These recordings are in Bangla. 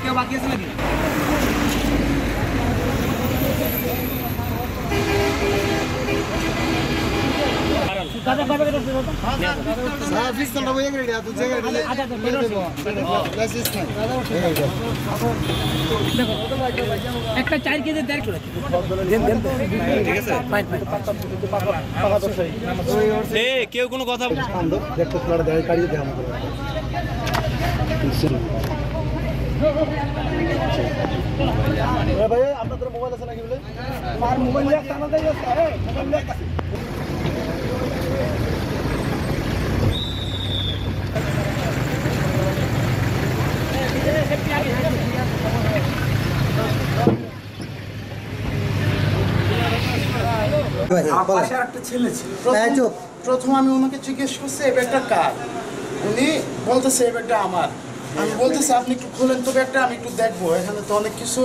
কেউ বাকি আছে নাকি? একটা 4 কেজি দেড় করে কেউ কোনো কথা ভাই আপনাদের মোবাইল আছে নাকি বলে আর মোবাইল একটা আমাদের আছে মোবাইল একটা প্রথম আমি ওনাকে জিজ্ঞেস করছি এই ব্যাগটা কার, উনি বলতেছে এই ব্যাগটা আমার। আমি বলতেছি আপনি একটু খুলেন তো ব্যাগটা, আমি একটু দেখবো, এখানে তো অনেক কিছু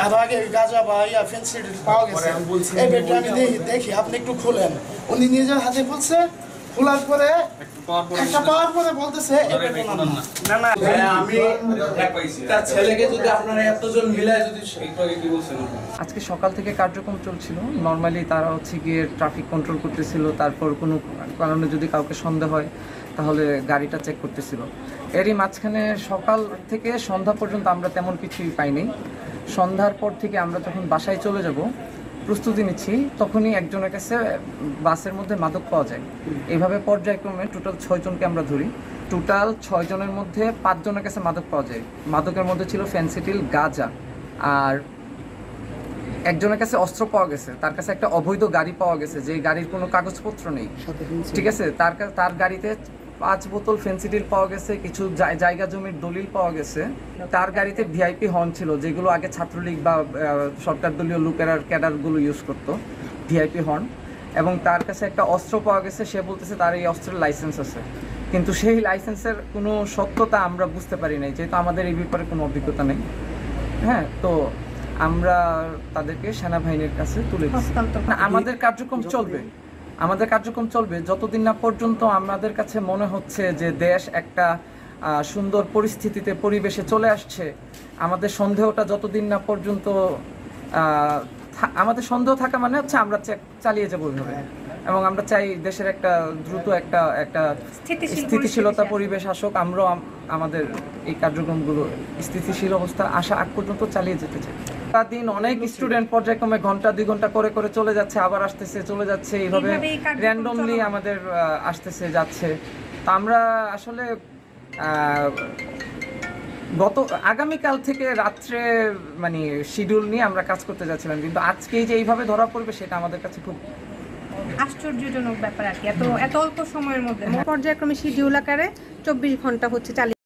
আর আগে গাঁজা বা ফেন্সি পাওয়া গেছে, এই ব্যাগটা আমি দেখি আপনি একটু খুলেন। উনি নিজের হাতে খুলছে, খোলার পরে একটা পাওয়ার পরে বলতেছে তার ছেলেকে যদি আপনারা এতজন মিলায় যদি একটু আগে কি বলছেন? আজকে সকাল থেকে কার্যক্রম চলছিল। নর্মালি তারা হচ্ছে গিয়ে ট্রাফিক কন্ট্রোল করতেছিল, তারপর কোনো কারণে যদি কাউকে সন্দেহ হয় তাহলে গাড়িটা চেক করতেছিল। এরই মাঝখানে সকাল থেকে সন্ধ্যা পর্যন্ত আমরা তেমন কিছুই পাইনি। সন্ধ্যার পর থেকে আমরা যখন বাসায় চলে যাব প্রস্তুতি নিচ্ছি, তখনই একজনের কাছে বাসের মধ্যে মাদক পাওয়া যায়। এইভাবে পর্যায়ক্রমে টোটাল 6 জনকে আমরা ধরি। টোটাল 6 জনের মধ্যে 5 জনের কাছে মাদক পাওয়া যায়। মাদকের মধ্যে ছিল ফেন্সিডিল, গাঁজা, আর একজনের কাছে অস্ত্র পাওয়া গেছে। তার কাছে একটা অবৈধ গাড়ি পাওয়া গেছে, যে গাড়ির কোনো কাগজপত্র নেই, ঠিক আছে। তার গাড়িতে 5 বোতল ফেন্সিডিল পাওয়া গেছে, কিছু জায়গা জমির দলিল পাওয়া গেছে। তার গাড়িতে ভিআইপি হর্ন ছিল, যেগুলো আগে ছাত্রলীগ বা সরকার দলীয় লোকেরার ক্যাডারগুলো ইউজ করতো, ভিআইপি হর্ন। এবং তার কাছে একটা অস্ত্র পাওয়া গেছে, সে বলতেছে তার এই অস্ত্রের লাইসেন্স আছে, কিন্তু সেই লাইসেন্সের কোনো সত্যতা আমরা বুঝতে পারি নাই, যেহেতু আমাদের এই ব্যাপারে কোনো অভিজ্ঞতা নেই। হ্যাঁ, তো আমরা তাদেরকে সেনাবাহিনীর কাছে তুলে দিচ্ছি। আমাদের কার্যক্রম চলবে যতদিন না পর্যন্ত আমাদের কাছে মনে হচ্ছে যে দেশ একটা সুন্দর পরিস্থিতিতে পরিবেশে চলে আসছে। আমাদের সন্দেহটা যতদিন না পর্যন্ত আমাদের সন্দেহ থাকা মানে হচ্ছে আমরা চালিয়ে যাবো ওইভাবে। এবং আমরা চাই দেশের একটা দ্রুত একটা স্থিতিশীলতা পরিবেশ আসুক। আমরাও আমাদের এই কার্যক্রমগুলো স্থিতিশীল অবস্থা আসা আগ পর্যন্ত চালিয়ে যেতে চাই। দিন অনেক স্টুডেন্ট পর্যায়ক্রমে ঘন্টা 2 ঘন্টা করে চলে যাচ্ছে, আবার আসতেছে, চলে যাচ্ছে, এইভাবে র্যান্ডমলি আমাদের আসতেছে যাচ্ছে। তো আমরা আসলে আগামীকাল থেকে রাত্রে মানে শিডিউল নিয়ে আমরা কাজ করতে যাচ্ছিলাম, কিন্তু আজকেই যে এইভাবে ধরা পড়বে সেটা আমাদের কাছে খুব আশ্চর্যজনক ব্যাপার আর কি। এত অল্প সময়ের মধ্যে পর্যায়ক্রমে শিডিউল আকারে 24 ঘন্টা হচ্ছে চালিয়ে